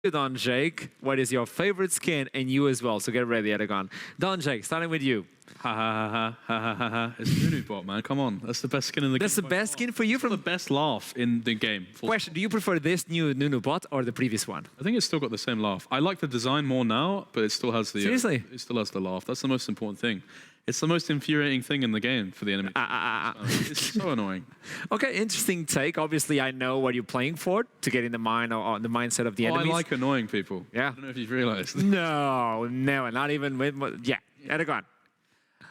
Don Jake, what is your favorite skin, and you as well, so get ready, Aragon. Don Jake, starting with you. Ha ha ha ha ha ha ha. It's Nunubot, man. Come on. That's the best skin in the game. That's the best skin for you from the best laugh in the game. Question, do you prefer this new Nunubot or the previous one? I think it's still got the same laugh. I like the design more now, but it still has the Seriously? It still has the laugh. That's the most important thing. It's the most infuriating thing in the game for the enemy. It's so annoying. Okay, interesting take. Obviously, I know what you're playing for to get in the mind or the mindset of the enemies. I like annoying people. Yeah. I don't know if you've realized. No, not even with. Yeah, Aragon.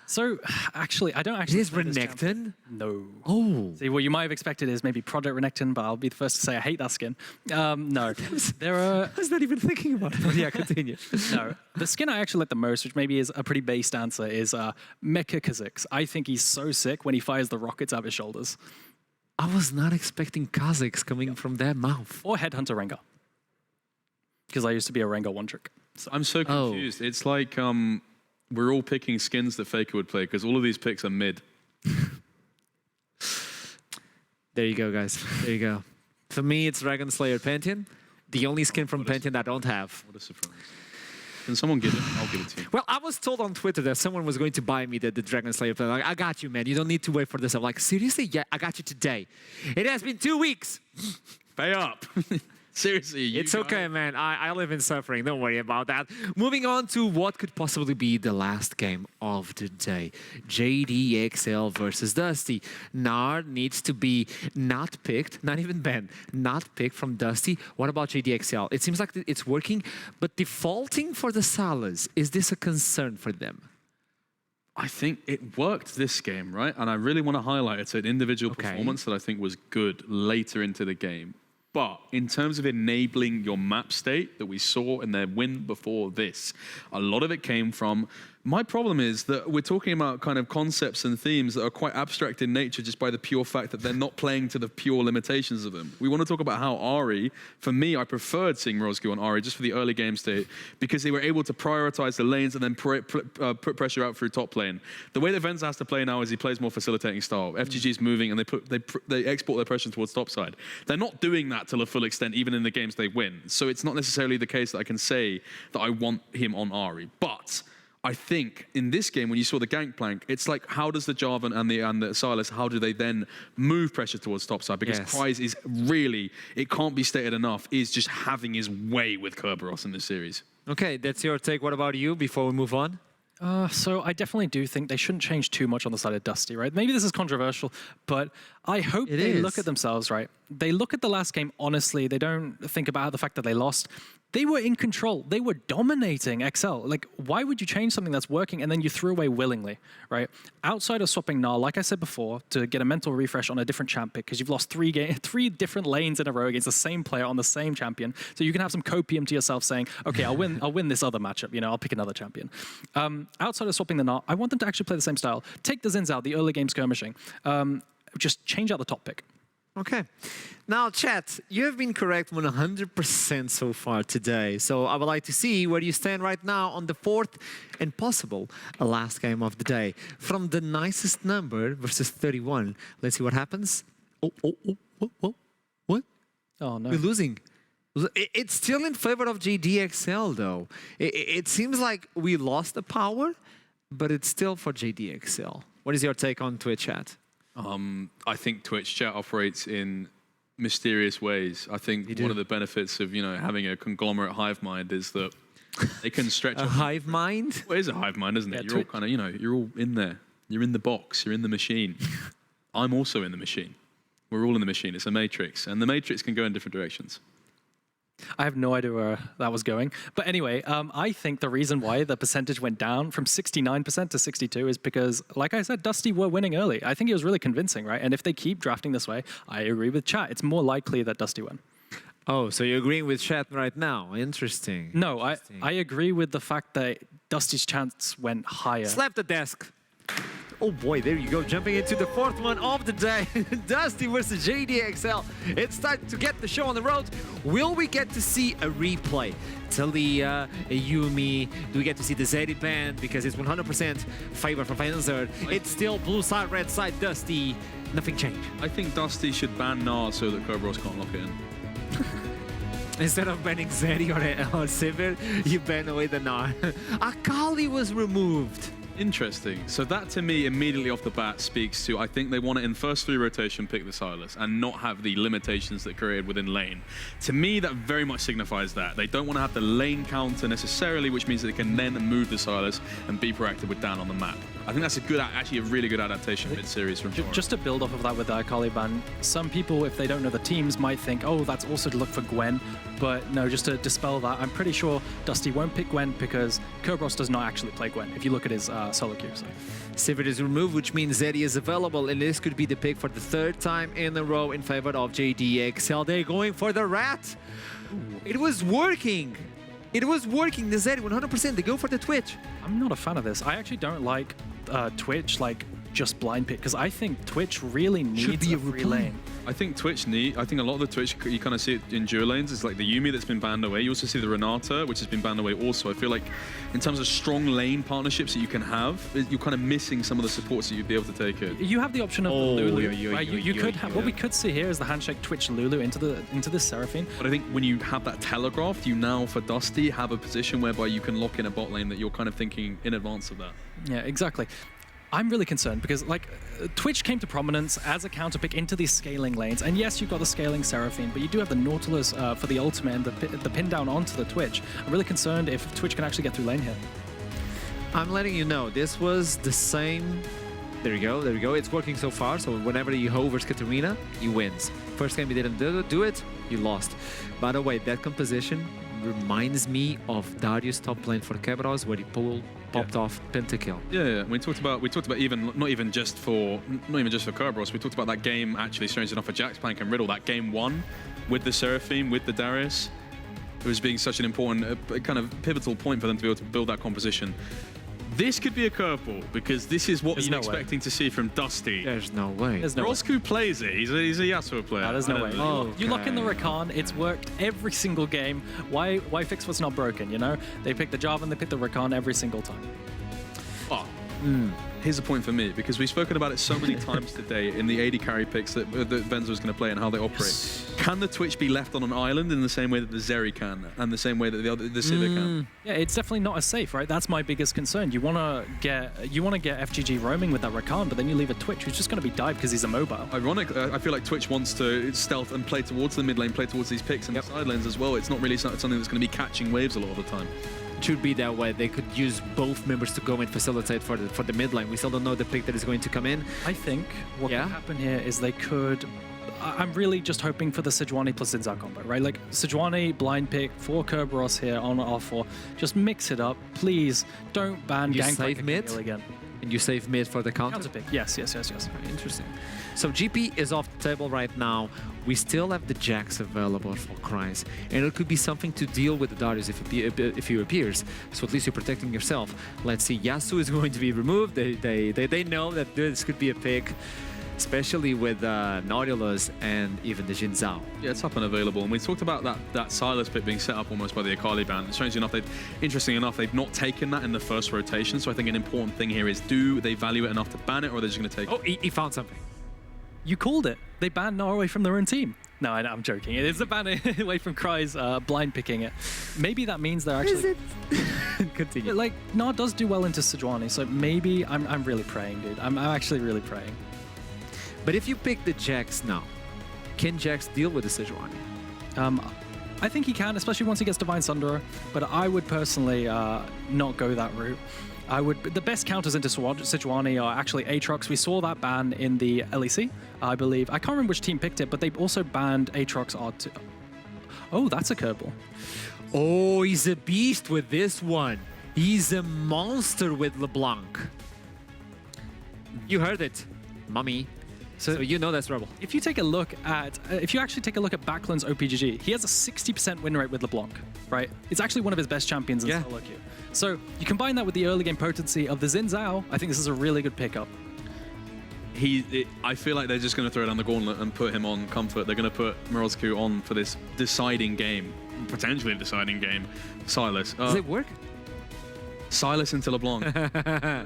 So, actually, I don't actually... Is Renekton? No. Oh. See, what you might have expected is maybe Project Renekton, but I'll be the first to say I hate that skin. No. There are... I was not even thinking about it. Yeah, continue. No. The skin I actually like the most, which maybe is a pretty based answer, is Mecha Kha'Zix. I think he's so sick when he fires the rockets out of his shoulders. I was not expecting Kha'Zix coming from their mouth. Or Headhunter Rengar. Because I used to be a Rengar one-trick. So. I'm so confused. It's like... we're all picking skins that Faker would play because all of these picks are mid. There you go, guys. There you go. For me, it's Dragon Slayer Pantheon. The only skin from Pantheon I don't have. What a surprise. Can someone give it? I'll give it to you. Well, I was told on Twitter that someone was going to buy me the Dragon Slayer Pantheon. Like, I got you, man. You don't need to wait for this. I'm like, seriously? Yeah, I got you today. It has been 2 weeks. Pay up. Seriously, it's okay, man. I live in suffering. Don't worry about that. Moving on to what could possibly be the last game of the day. JDXL versus Dusty. Nard needs to be not picked, not even banned, not picked from Dusty. What about JDXL? It seems like it's working, but defaulting for the Salas, is this a concern for them? I think it worked this game, right? And I really want to highlight it's an individual performance that I think was good later into the game. But in terms of enabling your map state that we saw in their win before this, a lot of it came from... My problem is that we're talking about kind of concepts and themes that are quite abstract in nature just by the pure fact that they're not playing to the pure limitations of them. We want to talk about how Ahri, for me, I preferred seeing Rozgu on Ahri just for the early game state because they were able to prioritize the lanes and then put pressure out through top lane. The way that Venza has to play now is he plays more facilitating style. FGG's moving and they export their pressure towards top side. They're not doing that to the full extent even in the games they win. So it's not necessarily the case that I can say that I want him on Ahri. But I think in this game, when you saw the Gangplank, it's like, how does the Jarvan and the Silas, how do they then move pressure towards topside? Because Prize is really, it can't be stated enough, is just having his way with Kerberos in this series. Okay, that's your take. What about you before we move on? So I definitely do think they shouldn't change too much on the side of Dusty, right? Maybe this is controversial, but I hope they look at themselves, right? They look at the last game honestly. They don't think about the fact that they lost. They were in control. They were dominating XL. Like, why would you change something that's working and then you threw away willingly, right? Outside of swapping Gnar, like I said before, to get a mental refresh on a different champ pick, because you've lost three different lanes in a row against the same player on the same champion. So you can have some copium to yourself saying, okay, I'll win this other matchup. You know, I'll pick another champion. Outside of swapping the Gnar, I want them to actually play the same style. Take the Zins out, the early game skirmishing. Just change out the top pick. Okay. Now, chat, you have been correct 100% so far today. So I would like to see where you stand right now on the fourth and possible last game of the day. From the nicest number versus 31. Let's see what happens. What? Oh, no. We're losing. It's still in favor of JDXL, though. It seems like we lost the power, but it's still for JDXL. What is your take on Twitch chat? I think Twitch chat operates in mysterious ways. I think one of the benefits of having a conglomerate hive mind is that they can stretch a hive mind. Well, it is a hive mind, isn't it? You're all kind of you're all in there. You're in the box. You're in the machine. I'm also in the machine. We're all in the machine. It's a matrix, and the matrix can go in different directions. I have no idea where that was going. But anyway, I think the reason why the percentage went down from 69% to 62 is because, like I said, Dusty were winning early. I think it was really convincing, right? And if they keep drafting this way, I agree with chat. It's more likely that Dusty win. Oh, so you're agreeing with chat right now. Interesting. No, I agree with the fact that Dusty's chance went higher. Slap the desk. Oh boy, there you go, jumping into the fourth one of the day. Dusty versus JDXL. It's time to get the show on the road. Will we get to see a replay? Talia, Yumi, do we get to see the Zeri band? Because it's 100% favor from Fenzerd. It's still blue side, red side, Dusty. Nothing changed. I think Dusty should ban Gnar so that Kerberos can't lock it in. Instead of banning Zeri or Sivir, you ban away the Gnar. Akali was removed. Interesting. So that to me immediately off the bat speaks to, I think they want to in first 3 rotation pick the Sylas and not have the limitations that created within lane. To me that very much signifies that. They don't want to have the lane counter necessarily, which means that they can then move the Sylas and be proactive with Dan on the map. I think that's a good, actually a really good adaptation mid-series from Torrent. Just to build off of that with the Akali ban, some people, if they don't know the teams, might think, oh, that's also to look for Gwen. But no, just to dispel that, I'm pretty sure Dusty won't pick Gwen because Kerberos does not actually play Gwen, if you look at his solo queue. So. Sivir is removed, which means Zeri is available, and this could be the pick for the 3rd time in a row in favor of JDXL. They're going for the rat. Ooh. It was working. It was working, the Zeri 100%. They go for the Twitch. I'm not a fan of this. I actually don't like Twitch, like just blind pick, because I think Twitch really needs a free lane. I think I think a lot of the Twitch, you kind of see it in dual lanes. It's like the Yuumi that's been banned away. You also see the Renata, which has been banned away also. I feel like in terms of strong lane partnerships that you can have, you're kind of missing some of the supports that you'd be able to take it. You have the option of the Lulu. You could have, what we could see here is the handshake Twitch Lulu into the Seraphine. But I think when you have that telegraphed, you now for Dusty have a position whereby you can lock in a bot lane that you're kind of thinking in advance of that. Yeah, exactly. I'm really concerned because Twitch came to prominence as a counter pick into these scaling lanes. And yes, you've got the scaling Seraphine, but you do have the Nautilus for the ultimate and the pin down onto the Twitch. I'm really concerned if Twitch can actually get through lane here. I'm letting you know, this was the same. There you go, there you go. It's working so far. So whenever you hovers Katarina, he wins. First game he didn't do it, you lost. By the way, that composition reminds me of Darius top lane for Kerberos, where he popped off pentakill. Yeah. We talked about even not even just for Kerberos. We talked about that game actually, strangely enough, for Jax, Plank and Riddle. That game 1 with the Seraphine, with the Darius. It was being such an important, kind of pivotal point for them to be able to build that composition. This could be a curveball because this is what we're expecting to see from Dusty. There's no way. Roscoe plays it. He's a Yasuo player. No, there's no way. You lock in the Rakan. It's worked every single game. Why fix what's not broken? You know, they pick the Jarvan, they pick the Rakan every single time. Oh. Here's a point for me, because we've spoken about it so many times today in the AD carry picks that Benzo was going to play and how they operate. Yes. Can the Twitch be left on an island in the same way that the Zeri can, and the same way that the Sivir can? Yeah, it's definitely not as safe, right? That's my biggest concern. You want to get FGG roaming with that Rakan, but then you leave a Twitch who's just going to be dived because he's immobile. Ironic, I feel like Twitch wants to stealth and play towards the mid lane, play towards these picks and the side lanes as well. It's not really something that's going to be catching waves a lot of the time. It should be that way. They could use both members to go and facilitate for the mid lane. We still don't know the pick that is going to come in. I think what could happen here is they could... I'm really just hoping for the Sejuani plus Xin Zhao combo, right? Like Sejuani blind pick for Kerberos here on R4. Just mix it up, please. Don't ban Gangplank mid again. And you save mid for the counter pick. Yes. Interesting. So GP is off the table right now. We still have the Jax available for Kryze, and it could be something to deal with the Darius if he appears. So at least you're protecting yourself. Let's see. Yasuo is going to be removed. They know that this could be a pick, especially with Nautilus and even the Xin Zhao. Yeah, it's up and available. And we talked about that Sylas pick being set up almost by the Akali ban. Strangely enough, interestingly enough, they've not taken that in the first rotation. So I think an important thing here is, do they value it enough to ban it, or are they just going to take it? Oh, he found something. You called it. They banned Norway from their own team. No, I'm joking. It is a ban away from Kryze blind picking it. Maybe that means they're actually... Is it? Continue. Like, Nar does do well into Sejuani, so maybe I'm really praying, dude. I'm actually really praying. But if you pick the Jax now, can Jax deal with the Sejuani? I think he can, especially once he gets Divine Sunderer. But I would personally not go that route. The best counters into Sejuani are actually Aatrox. We saw that ban in the LEC, I believe. I can't remember which team picked it, but they also banned Aatrox R2. Oh, that's a curveball. Oh, he's a beast with this one. He's a monster with LeBlanc. You heard it, mommy. So you know that's Rebel. If you take a look at, if you actually take a look at Backlund's OPGG, he has a 60% win rate with LeBlanc, right? It's actually one of his best champions in solo queue. So you combine that with the early game potency of the Xin Zhao, I think this is a really good pickup. I feel like they're just going to throw down the gauntlet and put him on comfort. They're going to put Morozku on for this deciding game, potentially deciding game. Sylas. Does it work? Sylas into LeBlanc.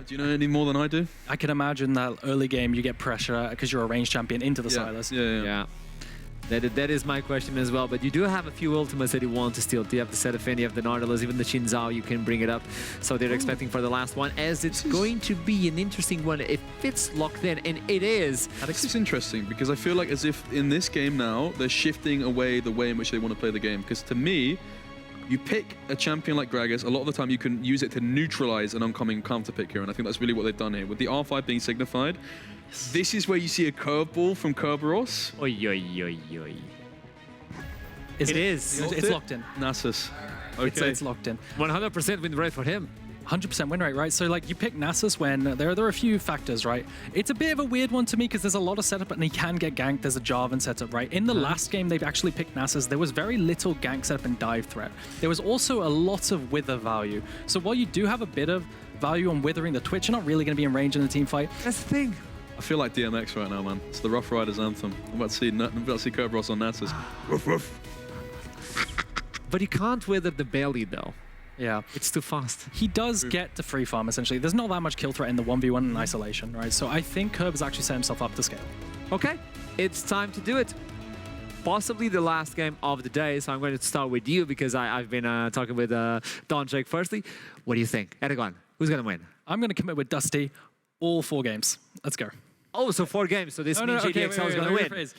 Do you know any more than I do? I can imagine that early game you get pressure because you're a range champion into the Sylas. Yeah. That is my question as well. But you do have a few ultimates that you want to steal. You have the Seraphine, you have the Nautilus, even the Shinzao, you can bring it up. So they're expecting for the last one, as it's going to be an interesting one if it's locked in, and it is. This is interesting because I feel like as if in this game now, they're shifting away the way in which they want to play the game. Because to me, you pick a champion like Gragas, a lot of the time you can use it to neutralize an oncoming counter pick here, and I think that's really what they've done here. With the R5 being signified, this is where you see a curveball from Kerberos. Oi, oi, oi, oi. It is. It's locked in. Nasus. Okay. It's locked in. 100% win rate for him. 100% win rate, right? So like you pick Nasus when there are a few factors, right? It's a bit of a weird one to me because there's a lot of setup and he can get ganked. There's a Jarvan setup, right? In the last game, they've actually picked Nasus. There was very little gank setup and dive threat. There was also a lot of wither value. So while you do have a bit of value on withering the Twitch, you're not really going to be in range in the team fight. That's the thing. I feel like DMX right now, man. It's the Rough Riders anthem. I'm about to see Kerberos on Nasus. Woof, woof. But you can't wither the belly, though. Yeah. It's too fast. He does get the free farm, essentially. There's not that much kill threat in the 1v1 in isolation, right? So I think Kerb has actually set himself up to scale. Okay, it's time to do it. Possibly the last game of the day, so I'm going to start with you because I've been talking with Don Jake firstly. What do you think? Eragon, who's going to win? I'm going to commit with Dusty all 4 games. Let's go. Oh, so 4 games, so this means JDXL is going to win. Rephrase.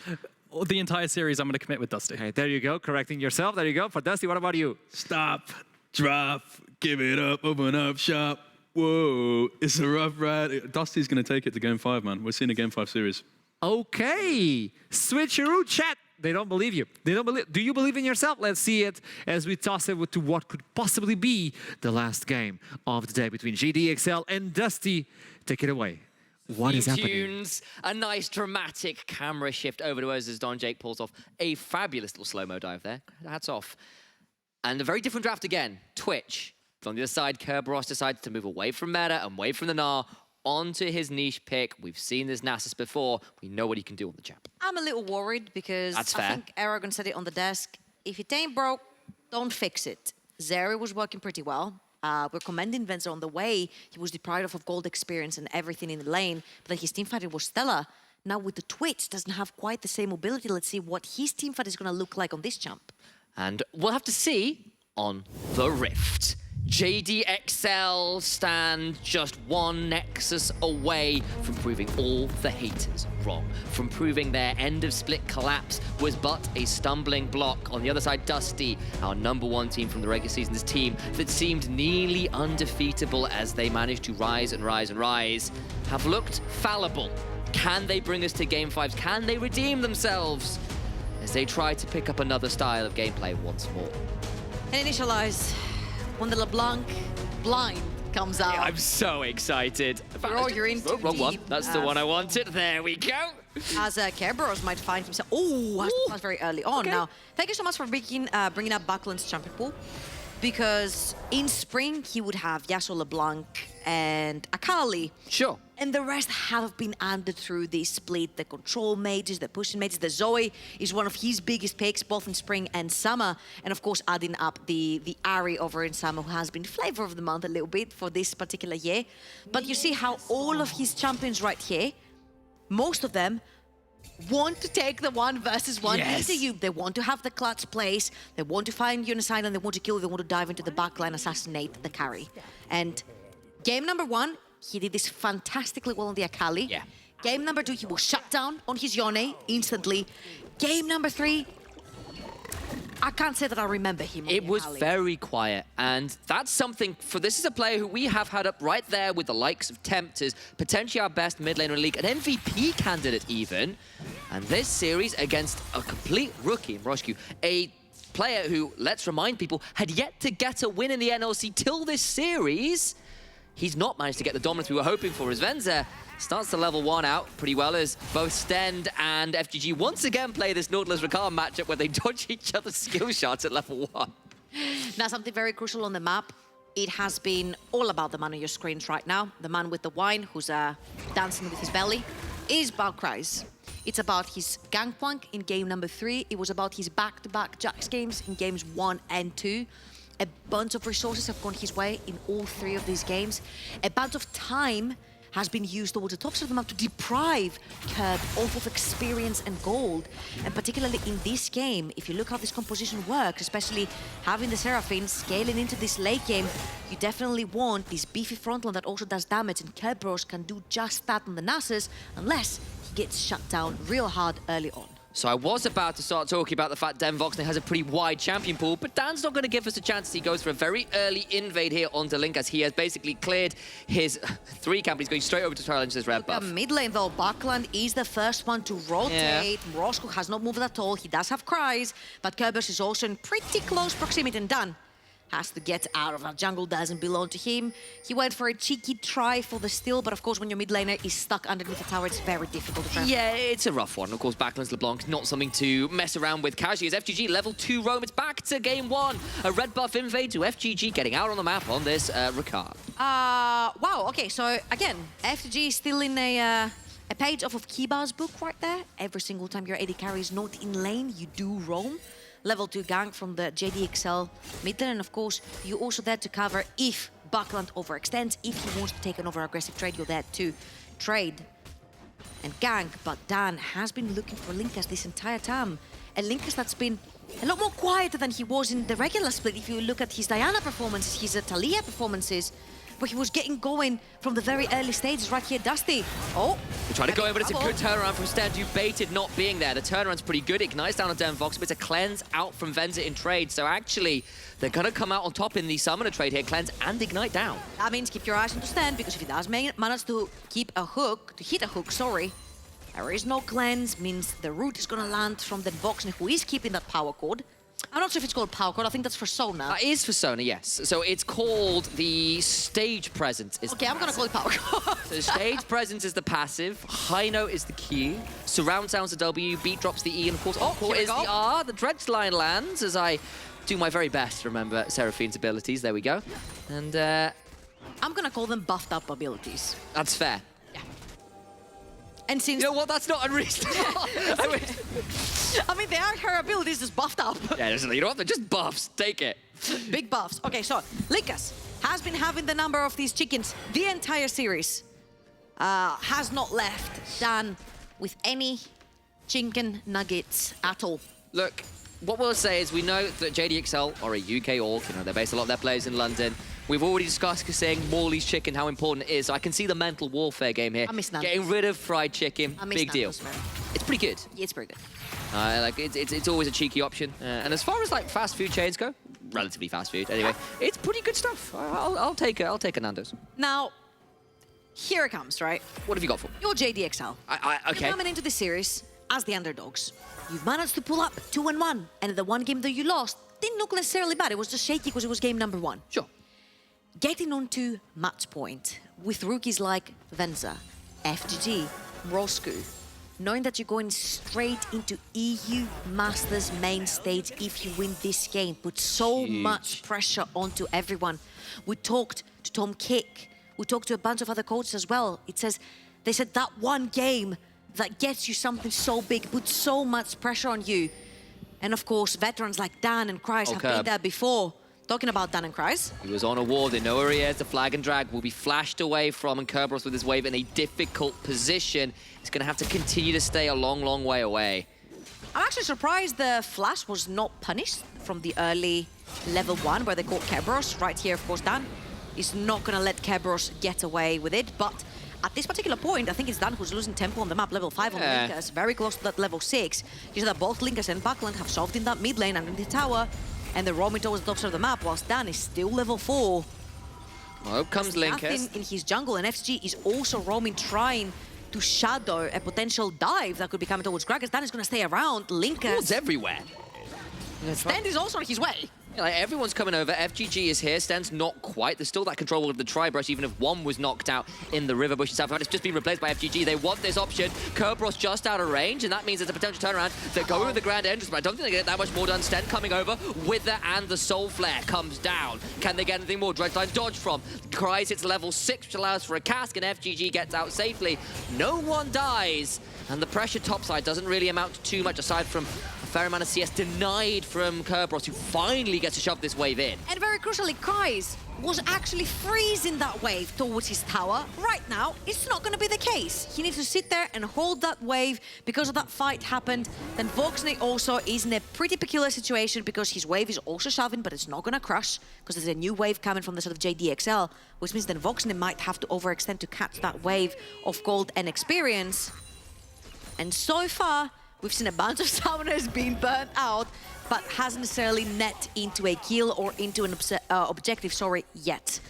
The entire series, I'm going to commit with Dusty. Okay, there you go, correcting yourself. There you go. For Dusty, what about you? Stop, drop, give it up, open up shop. Whoa, it's a rough ride. Dusty's going to take it to Game 5, man. We're seeing a Game 5 series. Okay, switcheroo chat. They don't believe you. They don't believe. Do you believe in yourself? Let's see it as we toss it to what could possibly be the last game of the day between JDXL and Dusty. Take it away. What is happening? Tunes, a nice dramatic camera shift over to us as Don Jake pulls off a fabulous little slow-mo dive there. Hats off. And a very different draft again. Twitch. On the other side, Kerberos decides to move away from meta and away from the Gnar onto his niche pick. We've seen this Nasus before. We know what he can do on the champ. I'm a little worried because That's I fair. think Eragon said it on the desk. If it ain't broke, don't fix it. Zeri was working pretty well. We're commending Venza on the way. He was deprived of gold experience and everything in the lane, but his teamfighter was stellar. Now with the Twitch, doesn't have quite the same mobility. Let's see what his teamfight is going to look like on this champ. And we'll have to see on the Rift. JDXL stand just one Nexus away from proving all the haters wrong, from proving their end of split collapse was but a stumbling block. On the other side, Dusty, our #1 team from the regular season, this team that seemed nearly undefeatable as they managed to rise and rise and rise, have looked fallible. Can they bring us to Game 5s? Can they redeem themselves as they try to pick up another style of gameplay once more? And initialize. When the LeBlanc blind comes out. I'm so excited. Bro, you're in too Wrong one. deep. That's the one I wanted. There we go. As Kerberos might find himself. Oh, has to pass very early on. Okay. Now, thank you so much for bringing up Buckland's champion pool. Because in spring, he would have Yasuo, LeBlanc, and Akali. Sure. And the rest have been added through the split. The control mages, the pushing mages. The Zoe is one of his biggest picks, both in spring and summer. And of course, adding up the Ari over in summer, who has been flavor of the month a little bit for this particular year. But you see how all of his champions right here, most of them, want to take the 1v1 into you. They want to have the clutch plays. They want to find you in a side and they want to kill you. They want to dive into the backline, assassinate the carry. And game #1, he did this fantastically well on the Akali. Yeah. Game #2, he was shut down on his Yone instantly. Game #3, I can't say that I remember him on It the was Akali. very quiet, and that's something for this is a player who we have had up right there with the likes of Tempters, potentially our best mid laner in the league, an MVP candidate even. And this series against a complete rookie in Roshku, a player who, let's remind people, had yet to get a win in the NLC till this series. He's not managed to get the dominance we were hoping for as Venza starts the level 1 out pretty well as both Stend and FGG once again play this Nautilus Rakan matchup where they dodge each other's skill shots at level 1. Now, something very crucial on the map. It has been all about the man on your screens right now. The man with the wine who's dancing with his belly is Balkrais. It's about his Gangplank in game #3. It was about his back-to-back Jax games in games 1 and 2. A bunch of resources have gone his way in all 3 of these games. A bunch of time has been used towards the top side of the map to deprive Curb of experience and gold. And particularly in this game, if you look how this composition works, especially having the Seraphine scaling into this late game, you definitely want this beefy frontline that also does damage, and Kerberos can do just that on the Nasus, unless he gets shut down real hard early on. So I was about to start talking about the fact Dan Voxney has a pretty wide champion pool, but Dan's not going to give us a chance. He goes for a very early invade here onto Link, as he has basically cleared his 3 camp. He's going straight over to challenge this red buff. Mid lane though, Buckland is the first one to rotate. Yeah. Roscoe has not moved at all. He does have cries, but Kerberos is also in pretty close proximity, and Dan has to get out of that jungle, doesn't belong to him. He went for a cheeky try for the steal, but of course when your mid laner is stuck underneath the tower, it's very difficult to try. Yeah, it's a rough one. Of course, Backlands LeBlanc, not something to mess around with casually, as FGG level 2 roam. It's back to game 1. A red buff invade to FGG getting out on the map on this Ricard. Wow, okay, so again, FGG is still in a page off of Kiba's book right there. Every single time your AD carry is not in lane, you do roam. Level 2 gank from the JDXL mid lane, and of course, you're also there to cover if Buckland overextends. If he wants to take an over-aggressive trade, you're there to trade and gank. But Dan has been looking for Linkas this entire time. And Linkas that's been a lot more quieter than he was in the regular split. If you look at his Diana performances, his Talia performances, but he was getting going from the very early stages right here. Dusty. Oh. They try to go in, but it's a good turnaround from Stand. You baited not being there. The turnaround's pretty good. Ignites down on Dan Vox, but it's a cleanse out from Venza in trade. So actually, they're going to come out on top in the summoner trade here. Cleanse and Ignite down. That means keep your eyes on Stand, because if he does manage to keep a hook, to hit a hook, sorry, there is no cleanse, means the root is going to land from the Voxney, who is keeping that power cord. I'm not sure if it's called power cord. I think that's for Sona. It is for Sona, yes. So it's called the stage presence. Okay, I'm going to call it power cord. So stage presence is the passive, high note is the Q, surround sounds the W, beat drops the E, and of course encore is the R. The dredge line lands as I do my very best to remember Seraphine's abilities. There we go. And I'm going to call them buffed up abilities. That's fair. And since... You know what? That's not unreasonable. I mean, they are her abilities just buffed up. Yeah, you know what? They're just buffs. Take it. Big buffs. Okay, so Linkas has been having the number of these chickens the entire series. Has not left Dan with any chicken nuggets at all. Look, what we'll say is we know that JDXL are a UK org. You know, they base a lot of their players in London. We've already discussed saying Morley's chicken, how important it is. So I can see the mental warfare game here. I miss Nando's. Getting rid of fried chicken, big deal. It's pretty good. Yeah, it's pretty good. Like it's always a cheeky option. And as far as like fast food chains go, relatively fast food anyway, it's pretty good stuff. I'll take a Nando's. Now, here it comes, right? What have you got for me? You're JDXL. Okay. You're coming into the series as the underdogs. You've managed to pull up 2-1, and the one game that you lost didn't look necessarily bad. It was just shaky because it was game number 1. Sure. Getting onto match point with rookies like Venza, FGG, Roscoe, knowing that you're going straight into EU Masters main stage if you win this game, puts so much pressure onto everyone. We talked to Tom Kick, we talked to a bunch of other coaches as well. They said that one game that gets you something so big, puts so much pressure on you. And of course, veterans like Dan and Kreis have been there before. Talking about Dan and Kreis. He was on a wall. They know where he is. The flag and drag will be flashed away from, and Kerberos with his wave in a difficult position. He's going to have to continue to stay a long, long way away. I'm actually surprised the flash was not punished from the early level 1 where they caught Kerberos. Right here, of course, Dan is not going to let Kerberos get away with it. But at this particular point, I think it's Dan who's losing tempo on the map, level 5 on Linkas, very close to that level 6. You see that both Linkas and Buckland have solved in that mid lane and in the tower. And they're roaming towards the top side of the map, whilst Dan is still level 4. Well, up comes Linkas. In his jungle, and FG is also roaming, trying to shadow a potential dive that could be coming towards Gragas. Dan is going to stay around. Linkas... It's everywhere. Stand is also on his way. Yeah, like everyone's coming over. FGG is here. Sten's not quite. There's still that control of the tri-brush, even if one was knocked out in the river bush itself. It's just been replaced by FGG. They want this option. Kerberos just out of range, and that means there's a potential turnaround. They're going with the grand entrance, but I don't think they get that much more done. Sten coming over. Wither and the Soul Flare comes down. Can they get anything more? Dredgeline dodge from. Kreis hits level 6, which allows for a cask, and FGG gets out safely. No one dies, and the pressure topside doesn't really amount to too much aside from a fair amount of CS denied from Kerberos, who finally gets to shove this wave in. And very crucially, Kreis was actually freezing that wave towards his tower. Right now, it's not going to be the case. He needs to sit there and hold that wave because of that fight happened. Then Voxney also is in a pretty peculiar situation because his wave is also shoving, but it's not going to crush because there's a new wave coming from the sort of JDXL, which means then Voxney might have to overextend to catch that wave of gold and experience. And so far, we've seen a bunch of summoners being burnt out, but hasn't necessarily net into a kill or into an objective, yet.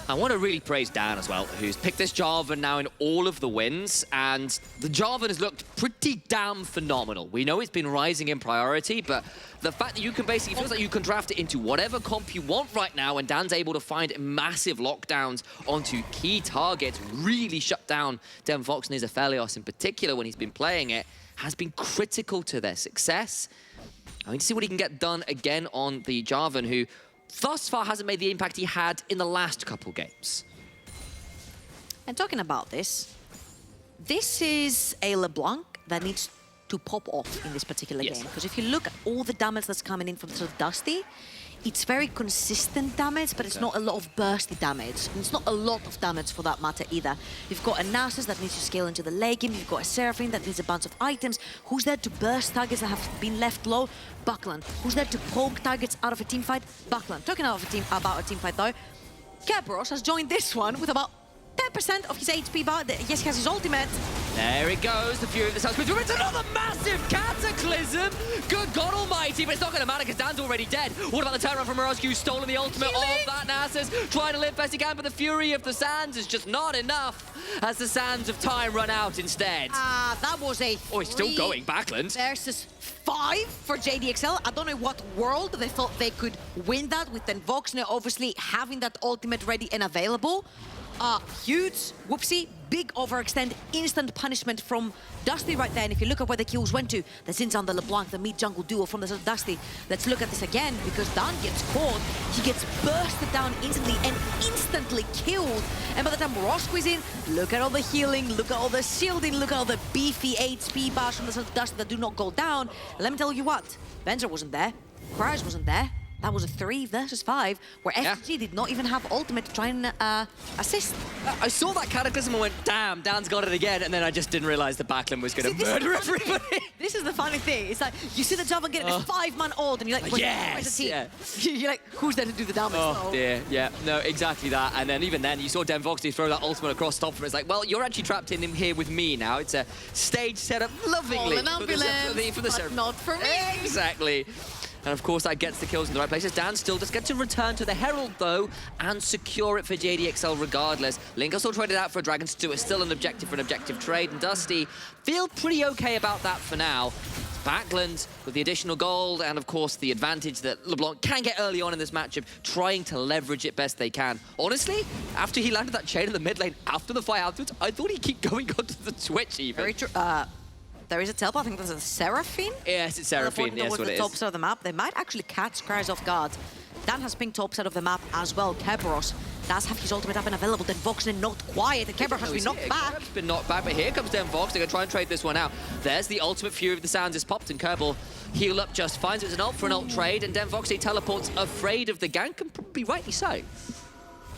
I want to really praise Dan as well, who's picked this Jarvan now in all of the wins, and the Jarvan has looked pretty damn phenomenal. We know it's been rising in priority, but the fact that you can basically, it feels like you can draft it into whatever comp you want right now, and Dan's able to find massive lockdowns onto key targets, really shut down Den Voxney's Aphelios in particular when he's been playing it, has been critical to their success. I mean, to see what he can get done again on the Jarvan, who thus far hasn't made the impact he had in the last couple games. And talking about this is a LeBlanc that needs to pop off in this particular game. Because if you look at all the damage that's coming in from sort of Dusty, it's very consistent damage, but it's not a lot of bursty damage. And it's not a lot of damage for that matter either. You've got a Nasus that needs to scale into the late game. You've got a Seraphine that needs a bunch of items. Who's there to burst targets that have been left low? Buckland. Who's there to poke targets out of a team fight? Buckland. Talking about a team fight though, Kerberos has joined this one with about 10% of his HP bar. Yes, he has his ultimate. There it goes, the Fury of the South. It's another massive cataclysm! Good God almighty, but it's not going to matter because Dan's already dead. What about the turnaround from Mirage, who's stolen the ultimate of that Nasus? Trying to live best he can, but the Fury of the Sands is just not enough as the Sands of Time run out instead. That was a Oh, he's still going, Backland. versus 5 for JDXL. I don't know what world they thought they could win that with then Voxney obviously having that ultimate ready and available. Huge, whoopsie, big overextend, instant punishment from Dusty right there. And if you look at where the kills went to, the Zinzan, the LeBlanc, the mid-jungle duo from the Dusty. Let's look at this again, because Dan gets caught. He gets bursted down instantly and instantly killed. And by the time Roscoe is in, look at all the healing, look at all the shielding, look at all the beefy HP bars from the Dusty that do not go down. Let me tell you what, Benzer wasn't there, Crash wasn't there. That was a 3 versus 5, where FG did not even have ultimate to try and assist. I saw that Cataclysm and went, damn, Dan's got it again, and then I just didn't realize the Backland was going to murder everybody. This is the funny thing. It's like, you see the Jarvan getting a 5-man ult, and you're like, where's the team? Yeah. You're like, who's there to do the damage? Oh dear, yeah, no, exactly that. And then even then, you saw Den Voxney throw that ultimate across top of him. It's like, well, you're actually trapped in here with me now. It's a stage set up lovingly an ambulance, for the but not for me. Exactly. And of course, that gets the kills in the right places. Dan still just gets to return to the Herald, though, and secure it for JDXL regardless. Link also traded out for Dragon's 2. It's still an objective for an objective trade, and Dusty feel pretty okay about that for now. Backland with the additional gold, and of course, the advantage that LeBlanc can get early on in this matchup, trying to leverage it best they can. Honestly, after he landed that chain in the mid lane, after the fight afterwards, I thought he'd keep going onto the Twitch even. Very true. There is a teleport. I think there's a Seraphine. Yes, it's Seraphine. Yes, what it is. Top side of the map. They might actually catch Kreis off guard. Dan has pinged top side of the map as well. Kerberos does have his ultimate up and available. Then Voxney not quiet. And Kerberos has been knocked back. Kerber's been knocked back, but here comes Den Vox. They're going to try and trade this one out. There's the ultimate Fury of the Sands is popped, and Kerbal heal up just fine. So it's an ult for an ult trade, and Den Vox teleports afraid of the gank, and probably rightly so.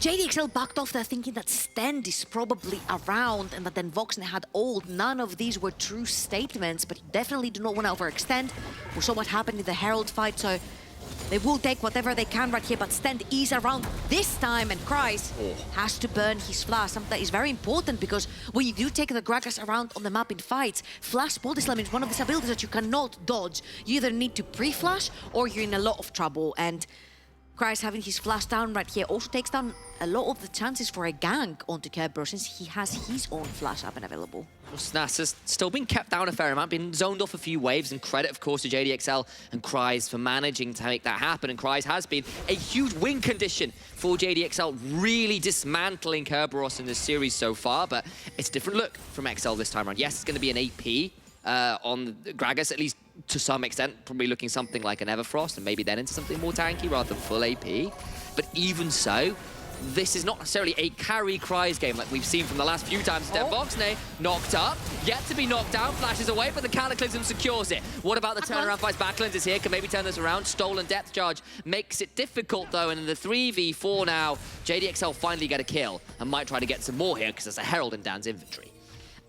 JDXL backed off there thinking that Stend is probably around and that then Voxney had ult. None of these were true statements, but definitely do not want to overextend. We saw what happened in the Herald fight, so they will take whatever they can right here, but Stend is around this time, and Kreis has to burn his flash. Something that is very important, because when you do take the Gragas around on the map in fights, flash body slam is one of these abilities that you cannot dodge. You either need to pre-flash or you're in a lot of trouble, and Kreis having his flash down right here also takes down a lot of the chances for a gank onto Kerberos, since he has his own flash up and available. Snass has still been kept down a fair amount, been zoned off a few waves, and credit, of course, to JDXL and Kreis for managing to make that happen. And Kreis has been a huge win condition for JDXL, really dismantling Kerberos in this series so far, but it's a different look from XL this time around. Yes, it's going to be an AP on Gragas, at least to some extent, probably looking something like an Everfrost, and maybe then into something more tanky rather than full AP. But even so, this is not necessarily a carry Cries game like we've seen from the last few times. Voxney knocked up, yet to be knocked down, flashes away, but the Cataclysm secures it. What about the turnaround fights? Backlands is here, can maybe turn this around. Stolen depth charge makes it difficult though, and in the 3v4 now, JDXL finally get a kill and might try to get some more here because there's a Herald in Dan's inventory.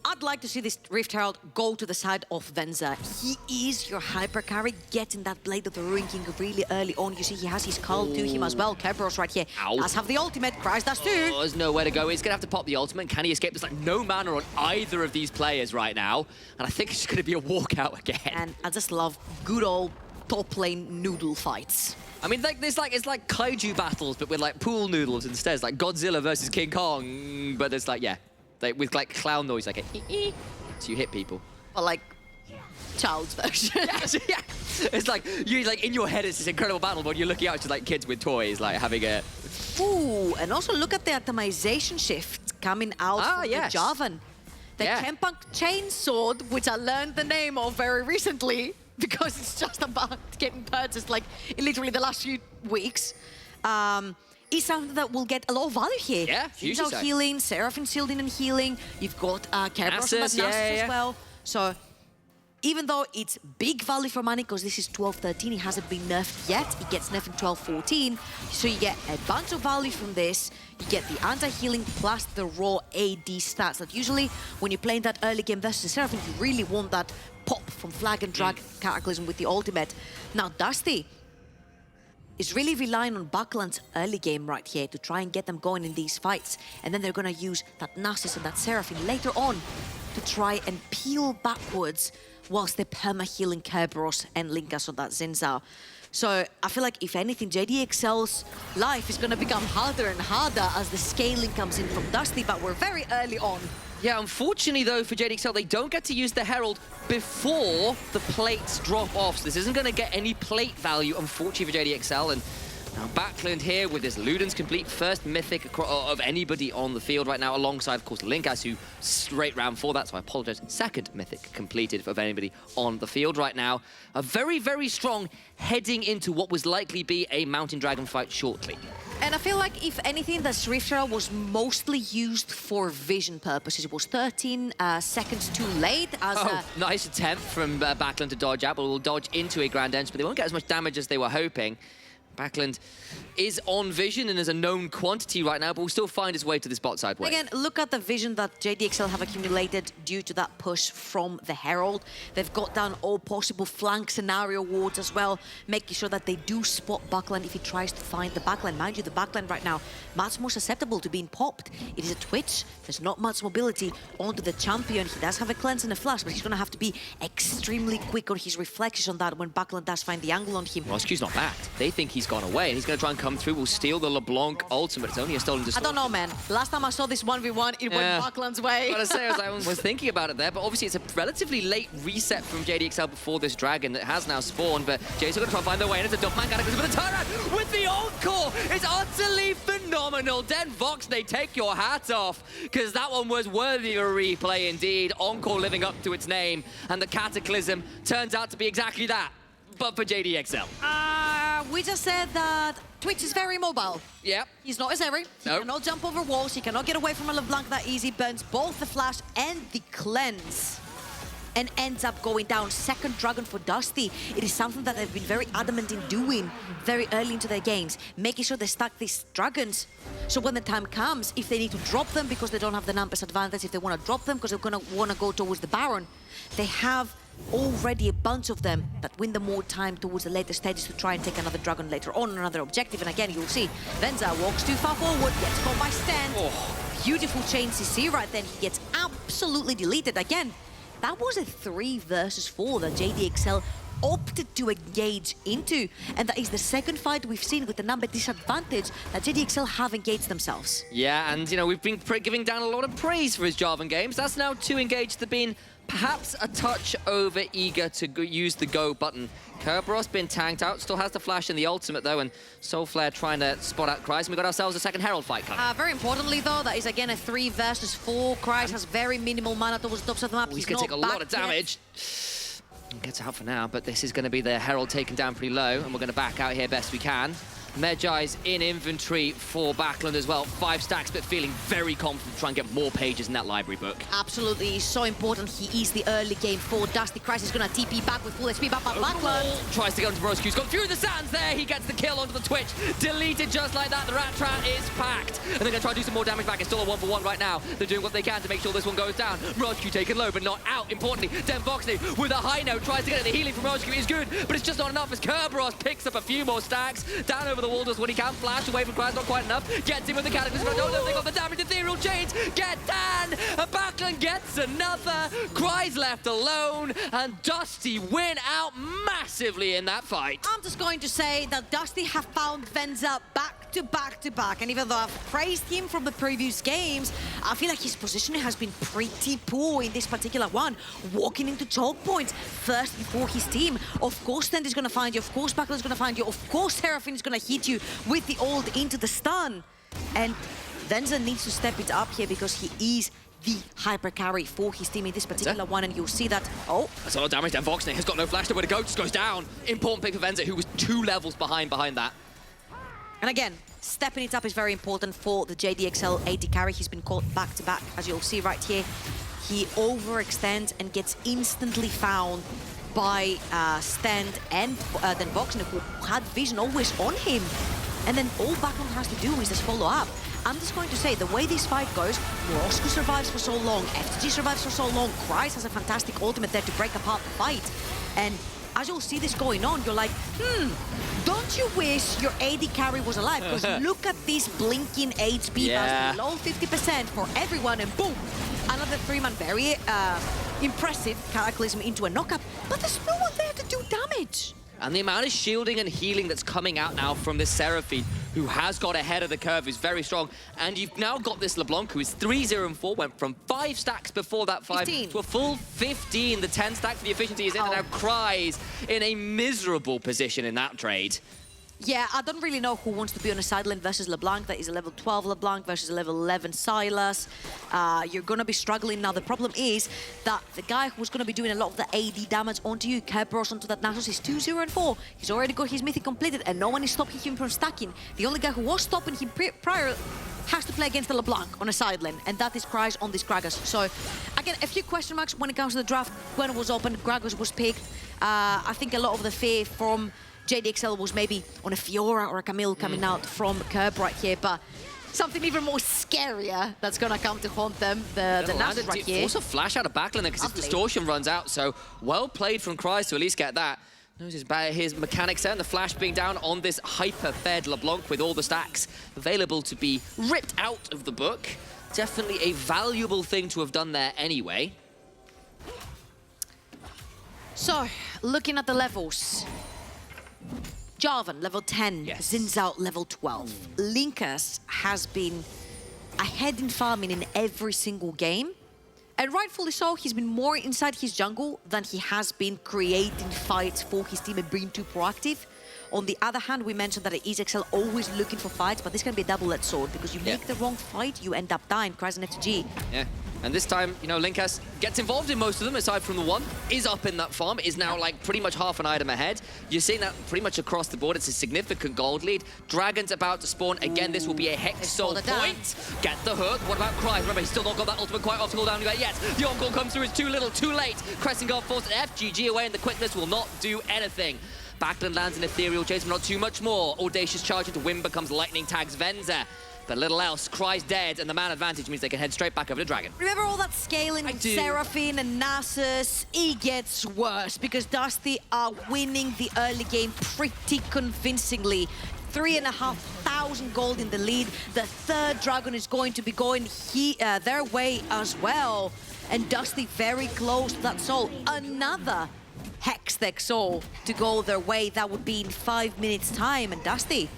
I'd like to see this Rift Herald go to the side of Venza. He is your hyper carry, getting that Blade of the Ruin King really early on. You see he has his Cull to him as well. Kerberos right here does have the ultimate. Cries does too. Oh, there's nowhere to go. He's going to have to pop the ultimate. Can he escape? There's like no mana on either of these players right now. And I think it's just going to be a walkout again. And I just love good old top lane noodle fights. I mean, like, it's like kaiju battles, but with like pool noodles instead. It's like Godzilla versus King Kong, but it's like, yeah, like, with like clown noise, like a so you hit people. Or like child's version. Yeah. It's like you like in your head it's this incredible battle, but you're looking out to like kids with toys, like having a. Ooh, and also look at the atomization shift coming out from the Javan. The Kempunk Chainsword, which I learned the name of very recently because it's just about getting purchased like in literally the last few weeks. Is something that will get a lot of value here. Yeah, hugely so. Healing, Seraphine shielding and healing. You've got Kerberos and Nasus as well. So even though it's big value for money, because this is 12-13, it hasn't been nerfed yet. It gets nerfed in 12-14. So you get a bunch of value from this. You get the anti-healing plus the raw AD stats. That usually, when you're playing that early game versus Seraphine, you really want that pop from Flag and Drag Cataclysm with the ultimate. Now, Dusty is really relying on Buckland's early game right here to try and get them going in these fights. And then they're going to use that Nasus and that Seraphine later on to try and peel backwards whilst they're perma-healing Kerberos and Linkas on that Xin Zhao. So I feel like, if anything, JDXL's life is going to become harder and harder as the scaling comes in from Dusty, but we're very early on. Yeah, unfortunately, though, for JDXL, they don't get to use the Herald before the plates drop off. So this isn't going to get any plate value, unfortunately, for JDXL. And now Backland here with this Luden's complete first mythic of anybody on the field right now, alongside, of course, Linkas, who straight round for that, so I apologize. Second mythic completed of anybody on the field right now. A very, very strong heading into what was likely be a Mountain Dragon fight shortly. And I feel like, if anything, the Rift Herald was mostly used for vision purposes. It was 13 seconds too late. Nice attempt from Backland to dodge out, but will dodge into a Grand Entrance, but they won't get as much damage as they were hoping. Backland is on vision and is a known quantity right now, but will still find his way to this bot side wave. Again, look at the vision that JDXL have accumulated due to that push from the Herald. They've got down all possible flank scenario wards as well, making sure that they do spot Backland if he tries to find the backline. Mind you, the backline right now, much more susceptible to being popped. It is a twitch. There's not much mobility onto the champion. He does have a cleanse and a flash, but he's going to have to be extremely quick on his reflexes on that when Backland does find the angle on him. Rescue's not backed. They think he's gone away, and he's going to try and come through. Will steal the LeBlanc ultimate. It's only a stolen distortion. I don't know, man. Last time I saw this 1v1, it went Backland's way. I was thinking about it there, but obviously it's a relatively late reset from JDXL before this dragon that has now spawned, but Jay's going to try and find their way in. It's a Dumpman Cataclysm with a turnaround with the Encore. It's utterly phenomenal. Den Vox, they take your hat off, because that one was worthy of a replay indeed. Encore living up to its name, and the Cataclysm turns out to be exactly that, but for JDXL. We just said that Twitch is very mobile. Yep. He's not as Ezeri. He cannot jump over walls. He cannot get away from a LeBlanc that easy. Burns both the flash and the cleanse, and ends up going down. Second dragon for Dusty. It is something that they've been very adamant in doing very early into their games, making sure they stack these dragons. So when the time comes, if they need to drop them because they don't have the numbers advantage, if they want to drop them because they're going to want to go towards the Baron, they have already a bunch of them that win them more time towards the later stages to try and take another dragon later on, another objective. And again, you'll see Venza walks too far forward, gets caught by stand. Beautiful chain CC right then. He gets absolutely deleted. Again, that was a 3 versus 4 that JDXL opted to engage into, and that is the second fight we've seen with the number disadvantage that JDXL have engaged themselves. Yeah, and you know, we've been giving down a lot of praise for his Javan games. That's now 2 engaged that have been perhaps a touch over eager to use the go button. Kerberos been tanked out, still has the flash and the ultimate though, and Soulflare trying to spot out Cries, and we've got ourselves a second Herald fight coming. Very importantly though, that is again a 3 versus 4. Cries has very minimal mana towards the tops of the map. He's going to take a lot of damage. He gets out for now, but this is going to be the Herald taken down pretty low, and we're going to back out here best we can. Medjai's in inventory for Backlund as well. 5 stacks, but feeling very confident to try and get more pages in that library book. Absolutely, so important. He is the early game for Dusty. Christ is going to TP back with full HP, but Backlund tries to get onto Broski, who's gone through the sands there. He gets the kill onto the Twitch. Deleted just like that. The Rat Trap is packed. And they're going to try to do some more damage back. It's still a 1-for-1 right now. They're doing what they can to make sure this one goes down. Broski taken low, but not out. Importantly, Den Voxney with a high note tries to get it. The healing from Broski is good, but it's just not enough as Kerberos picks up a few more stacks. Down over the wall just when he can. Flash away from Cry's not quite enough. Gets in with the Cataclysm. I don't know if they got the damage. Ethereal Chains get down. And Backlund gets another. Cry's left alone. And Dusty win out massively in that fight. I'm just going to say that Dusty have found Venza back to back. And even though I've praised him from the previous games, I feel like his positioning has been pretty poor in this particular one. Walking into choke points first before his team. Of course, Stand is going to find you. Of course, Backlund is going to find you. Of course, Seraphine is going to hit you with the ult into the stun. And Venza needs to step it up here because he is the hyper carry for his team in this particular one, and you'll see that. Oh, that's a lot of damage. Dan Voxney has got no flash, nowhere to go, just goes down. Important pick for Venza, who was 2 levels behind that. And again, stepping it up is very important for the JDXL AD carry. He's been caught back to back, as you'll see right here. He overextends and gets instantly found by Stand and then Voxney, who had vision always on him. And then all Backlund has to do is just follow up. I'm just going to say, the way this fight goes, Roscoe survives for so long, FTG survives for so long, Cryz has a fantastic ultimate there to break apart the fight. And as you'll see this going on, you're like, don't you wish your AD carry was alive? Because look at this blinking HP bust below 50% for everyone, and boom, another 3-man, very impressive Cataclysm into a knockup, but there's no one there to do damage. And the amount of shielding and healing that's coming out now from this Seraphine, who has got ahead of the curve, is very strong. And you've now got this LeBlanc, who is 3-0-4, went from 5 stacks before that 5 to a full 15. The 10 stack for the efficiency is in, and now Cryz in a miserable position in that trade. Yeah, I don't really know who wants to be on a side lane versus LeBlanc. That is a level 12 LeBlanc versus a level 11 Sylas. You're going to be struggling now. The problem is that the guy who's going to be doing a lot of the AD damage onto you, Kerberos, onto that Nasus, is 2-0-4. He's already got his mythic completed, and no one is stopping him from stacking. The only guy who was stopping him prior has to play against the LeBlanc on a side lane, and that is Cryz on this Gragas. So, again, a few question marks when it comes to the draft. When it was open, Gragas was picked. I think a lot of the fear from JDXL was maybe on a Fiora or a Camille coming out from Kerb right here, but something even more scarier that's gonna come to haunt them, the Nasus right here. Also flash out of Backlund there because his distortion runs out, so well played from Cryz to at least get that. Knows his mechanics there, and the flash being down on this hyper-fed LeBlanc with all the stacks available to be ripped out of the book. Definitely a valuable thing to have done there anyway. So, looking at the levels. Jarvan, level 10, Zinzao, level 12. Linkas has been ahead in farming in every single game. And rightfully so, he's been more inside his jungle than he has been creating fights for his team and being too proactive. On the other hand, we mentioned that JDXL always looking for fights, but this can be a double-edged sword because you make the wrong fight, you end up dying. Cryz and FTG. Yeah. And this time, you know, Linkas gets involved in most of them, aside from the one, is up in that farm, is now like pretty much half an item ahead. You're seeing that pretty much across the board. It's a significant gold lead. Dragon's about to spawn. Again, this will be a Hex Soul point. Get the hook. What about Cryz? Remember, he's still not got that ultimate quite off to cooldown yet. The on-call comes through. It's too little, too late. Crescent Guard forced FGG away, and the quickness will not do anything. Backlund lands an Ethereal Chase, but not too much more. Audacious charge into Wim becomes lightning tags Venza. But little else, Cryz dead, and the man advantage means they can head straight back over to Dragon. Remember all that scaling with Seraphine and Nasus? It gets worse because Dusty are winning the early game pretty convincingly. 3,500 gold in the lead. The third Dragon is going to be going their way as well. And Dusty very close to that soul. Another Hextech soul to go their way. That would be in 5 minutes time. And Dusty,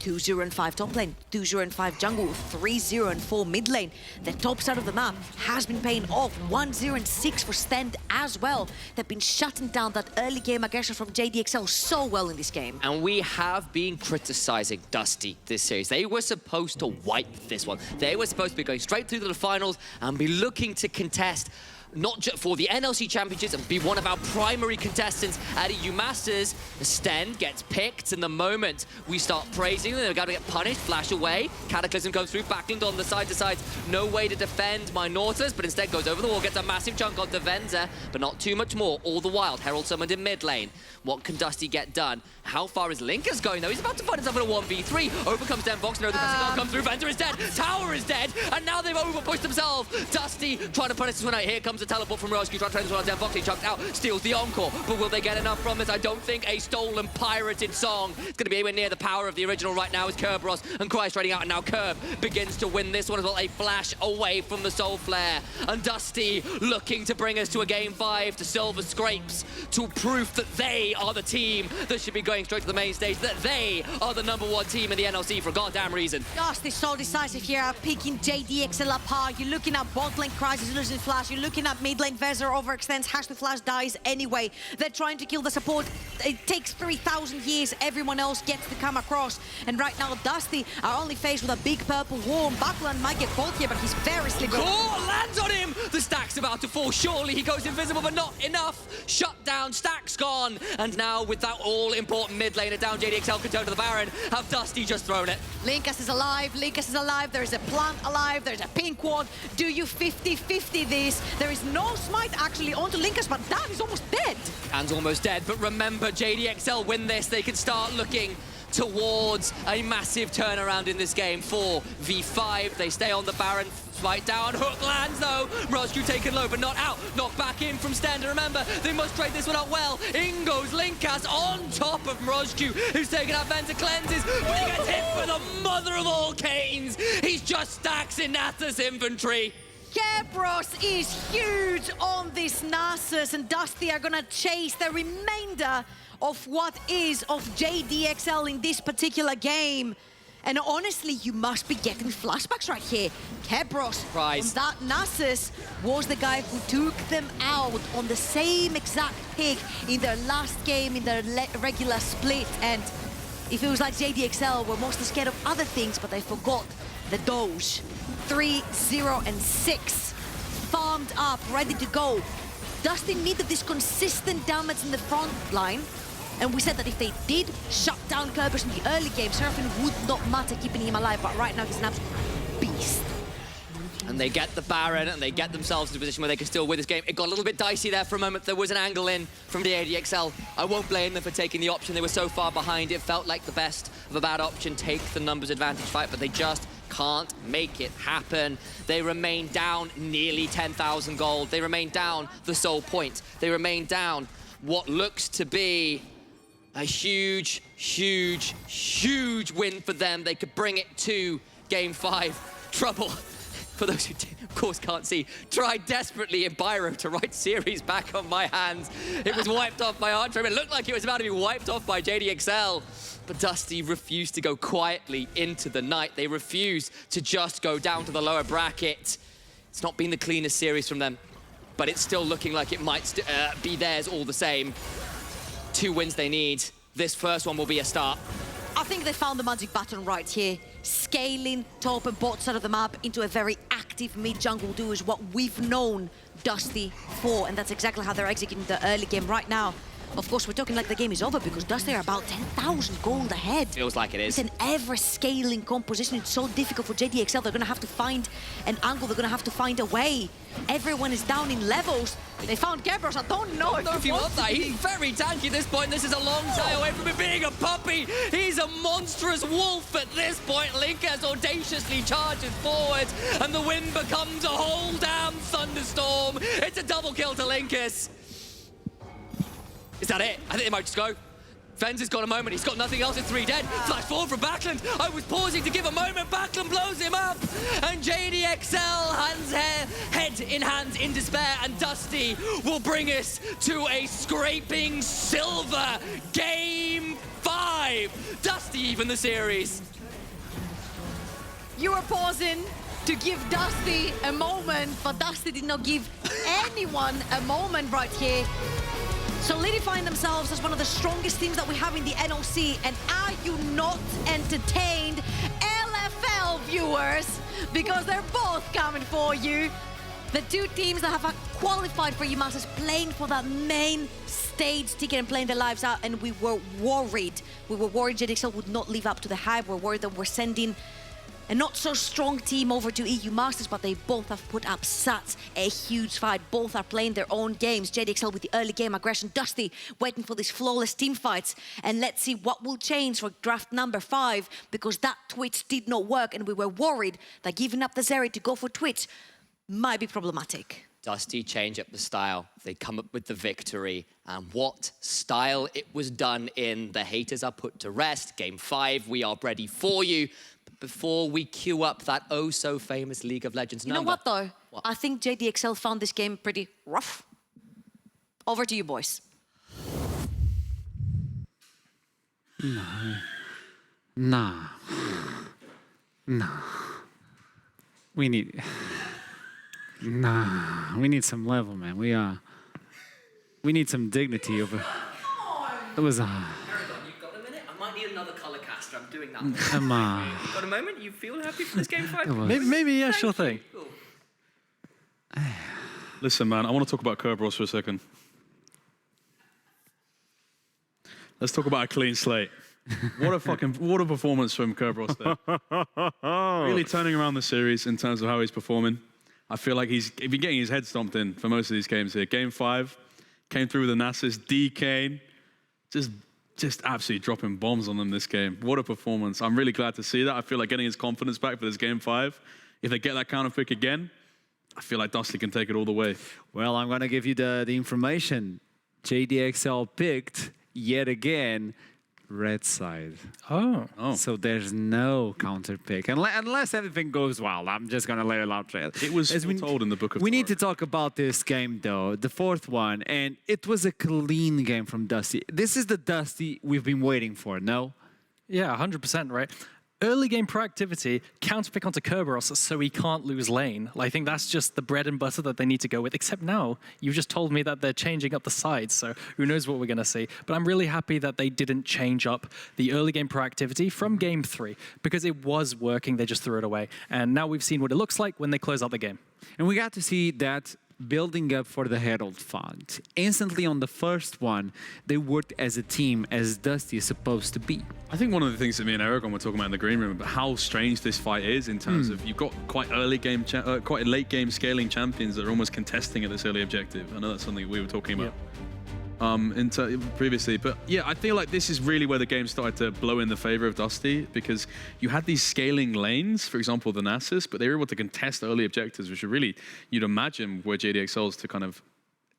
2-0-5 top lane, 2-0-5 jungle, 3-0-4 mid lane. The top side of the map has been paying off. 1-0-6 for Stand as well. They've been shutting down that early game aggression from JDXL so well in this game. And we have been criticizing Dusty this series. They were supposed to wipe this one. They were supposed to be going straight through to the finals and be looking to contest not just for the NLC Championships and be one of our primary contestants at EU Masters. Sten gets picked, and the moment we start praising them, they're going to get punished, flash away. Cataclysm comes through, Backlund on the side to sides. No way to defend Minotaurs, but instead goes over the wall, gets a massive chunk onto Venza, but not too much more. All the while, Herald summoned in mid lane. What can Dusty get done? How far is Linkus going, though? He's about to find himself in a 1v3. Over comes Denvox, no, the passing goal comes through. Venza is dead, Tower is dead, and now they've overpushed themselves. Dusty trying to punish this one out. Here comes a teleport from Roscu, trying to transfer on Denvox. He chucked out, steals the encore, but will they get enough from this? I don't think a stolen, pirated song is going to be anywhere near the power of the original right now. Is Kerberos and Christ trading out, and now Kerb begins to win this one as well. A flash away from the Soul Flare, and Dusty looking to bring us to a game 5 to Silver Scrapes, to proof that they are the team that should be going straight to the main stage, that they are the #1 team in the NLC for a goddamn reason. Dusty so decisive here, picking JDXL apart. You're looking at bot lane Crisis losing flash. You're looking at mid lane Vezir overextends, Hash the Flash dies anyway. They're trying to kill the support. It takes 3,000 years. Everyone else gets to come across. And right now, Dusty are only faced with a big purple wall. Backlund might get caught here, but he's very slippery. Oh, lands on him! The stack's about to fall. Surely he goes invisible, but not enough. Shut down, stack's gone. And now with that all-important mid laner down, JDXL can turn to the Baron. Have Dusty just thrown it? Linkus is alive. Linkus is alive. There's a plant alive. There's a pink ward. Do you 50-50 this? There is no smite actually onto Linkus, but that is almost dead. Dan's almost dead, but remember, JDXL win this. They can start looking towards a massive turnaround in this game. 4v5, they stay on the Baron, fight down, hook lands though, Roscu taken low but not out, knocked back in from Stender. Remember, they must trade this one out well. In goes Linkas on top of Roscu, who's taking out Venza, cleanses, but he gets hit for the mother of all Canes. He's just stacks in Nath's inventory. Kerberos is huge on this Nasus, and Dusty are gonna chase the remainder of what is of JDXL in this particular game. And honestly, you must be getting flashbacks right here. Kerberos on that Nasus was the guy who took them out on the same exact pick in their last game in their regular split. And it feels like JDXL were mostly scared of other things, but they forgot the Doge. 3, 0, and 6. Farmed up, ready to go. Dusty needed this consistent damage in the front line. And we said that if they did shut down Kerberos in the early game, Seraphine would not matter keeping him alive, but right now he's an absolute beast. And they get the Baron, and they get themselves in a position where they can still win this game. It got a little bit dicey there for a moment. There was an angle in from the JDXL. I won't blame them for taking the option. They were so far behind. It felt like the best of a bad option. Take the numbers advantage fight, but they just can't make it happen. They remain down nearly 10,000 gold. They remain down the soul point. They remain down what looks to be a huge, huge, huge win for them. They could bring it to Game 5. Trouble, for those who, of course, can't see, tried desperately in Byro to write series back on my hands. It was wiped off by Archer. It looked like it was about to be wiped off by JDXL. But Dusty refused to go quietly into the night. They refused to just go down to the lower bracket. It's not been the cleanest series from them, but it's still looking like it might be theirs all the same. 2 wins they need. This first one will be a start. I think they found the magic button right here. Scaling top and bot side of the map into a very active mid-jungle duo is what we've known Dusty for, and that's exactly how they're executing the early game right now. Of course, we're talking like the game is over because Dusty are about 10,000 gold ahead. Feels like it is. It's an ever-scaling composition. It's so difficult for JDXL. They're going to have to find an angle. They're going to have to find a way. Everyone is down in levels. They found Kerberos. I don't know if you want that. He's very tanky at this point. This is a long time away from him being a puppy. He's a monstrous wolf at this point. Linkus audaciously charges forward, and the wind becomes a whole damn thunderstorm. It's a double kill to Linkus. Is that it? I think they might just go. Fens has got a moment. He's got nothing else. It's 3 dead. Flash forward from Backlund. I was pausing to give a moment. Backlund blows him up. And JDXL head in hands in despair. And Dusty will bring us to a scraping silver Game 5. Dusty even the series. You were pausing to give Dusty a moment, but Dusty did not give anyone a moment right here. Solidifying themselves as one of the strongest teams that we have in the NLC. And are you not entertained, LFL viewers? Because they're both coming for you. The two teams that have qualified for U Masters playing for that main stage ticket and playing their lives out, and we were worried. We were worried JDXL would not live up to the hype. We're worried that we're sending a not so strong team over to EU Masters, but they both have put up such a huge fight. Both are playing their own games. JDXL with the early game aggression, Dusty waiting for these flawless team fights. And let's see what will change for draft number 5, because that Twitch did not work, and we were worried that giving up the Zeri to go for Twitch might be problematic. Dusty change up the style. They come up with the victory. And what style it was done in. The haters are put to rest. Game 5, we are ready for you. But before we queue up that oh-so-famous League of Legends number... You know what, though? What? I think JDXL found this game pretty rough. Over to you, boys. Nah. We need... Nah, we need some level, man. We need some dignity over... It was... You've got a minute? I might need another color caster. I'm doing that. Come on. You've got a moment? You feel happy for this game 5? Maybe yeah, sure thing. Cool. Listen, man, I want to talk about Kerberos for a second. Let's talk about a clean slate. What a performance from Kerberos there. Really turning around the series in terms of how he's performing. I feel like he's been getting his head stomped in for most of these games here. Game 5, came through with the Nasus, DK, just absolutely dropping bombs on them this game. What a performance. I'm really glad to see that. I feel like getting his confidence back for this Game 5. If they get that counter pick again, I feel like Dusty can take it all the way. Well, I'm going to give you the information. JDXL picked, yet again, red side. Oh. So there's no counter pick. Unless everything goes well, I'm just going to let it out. It was told in the Book of We Torah. need to talk about this game, though, the 4th one, and it was a clean game from Dusty. This is the Dusty we've been waiting for, no? Yeah, 100%, right? Early game proactivity, counterpick onto Kerberos so he can't lose lane. I think that's just the bread and butter that they need to go with, except now you just told me that they're changing up the sides, so who knows what we're going to see. But I'm really happy that they didn't change up the early game proactivity from game 3, because it was working, they just threw it away. And now we've seen what it looks like when they close out the game. And we got to see that building up for the Herald Fund. Instantly on the first one, they worked as a team, as Dusty is supposed to be. I think one of the things that me and Aragon were talking about in the green room about how strange this fight is in terms of you've got quite late game scaling champions that are almost contesting at this early objective. I know that's something we were talking about previously, but yeah, I feel like this is really where the game started to blow in the favor of Dusty, because you had these scaling lanes, for example, the Nasus, but they were able to contest early objectives, which are really, you'd imagine, where JDXL is to kind of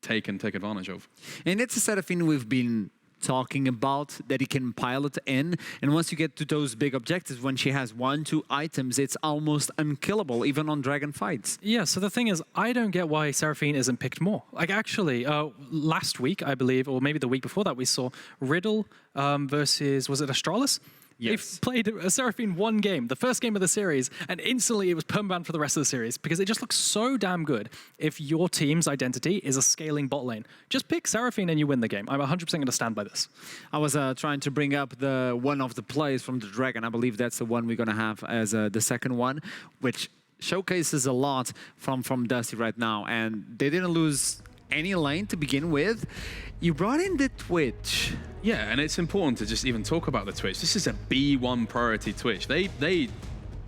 take advantage of. And it's a Seraphine we've been talking about, that he can pilot in, and once you get to those big objectives, when she has 1-2 items, it's almost unkillable, even on Dragon fights. Yeah, so the thing is, I don't get why Seraphine isn't picked more. Like, actually, last week, I believe, or maybe the week before that, we saw Riddle versus, was it Astralis? Yes. They played Seraphine one game, the first game of the series, and instantly it was permaban for the rest of the series, because it just looks so damn good if your team's identity is a scaling bot lane. Just pick Seraphine and you win the game. I'm 100% going to stand by this. I was trying to bring up one of the plays from the Dragon. I believe that's the one we're going to have as the second one, which showcases a lot from Dusty right now, and they didn't lose any lane to begin with. You brought in the Twitch. Yeah, and it's important to just even talk about the Twitch. This is a B1 priority Twitch. They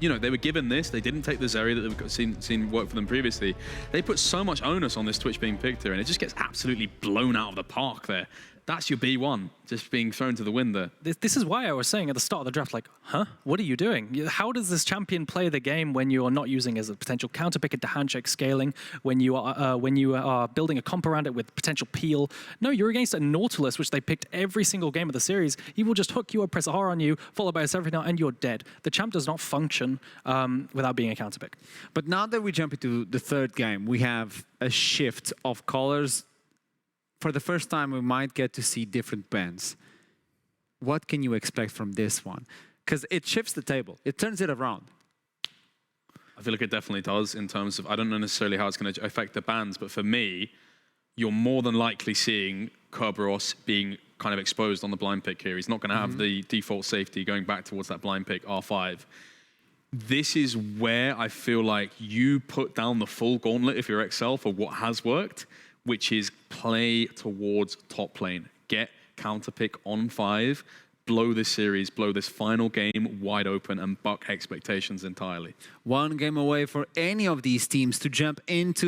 were given this. They didn't take the Zeri that they've seen work for them previously. They put so much onus on this Twitch being picked here, and it just gets absolutely blown out of the park there. That's your B1, just being thrown to the wind there. This is why I was saying at the start of the draft, like, huh? What are you doing? How does this champion play the game when you are not using as a potential counterpick into handshake scaling, when you are building a comp around it with potential peel? No, you're against a Nautilus, which they picked every single game of the series. He will just hook you up, press R on you, followed by a Seraphine, and you're dead. The champ does not function without being a counterpick. But now that we jump into the third game, we have a shift of colors. For the first time, we might get to see different bands. What can you expect from this one? Because it shifts the table. It turns it around. I feel like it definitely does in terms of, I don't know necessarily how it's going to affect the bans, but for me, you're more than likely seeing Kerberos being kind of exposed on the blind pick here. He's not going to have the default safety going back towards that blind pick, R5. this is where I feel like you put down the full gauntlet if you're XL for what has worked, which is play towards top lane. Get counter pick on 5, blow this series, blow this final game wide open and buck expectations entirely. One game away for any of these teams to jump into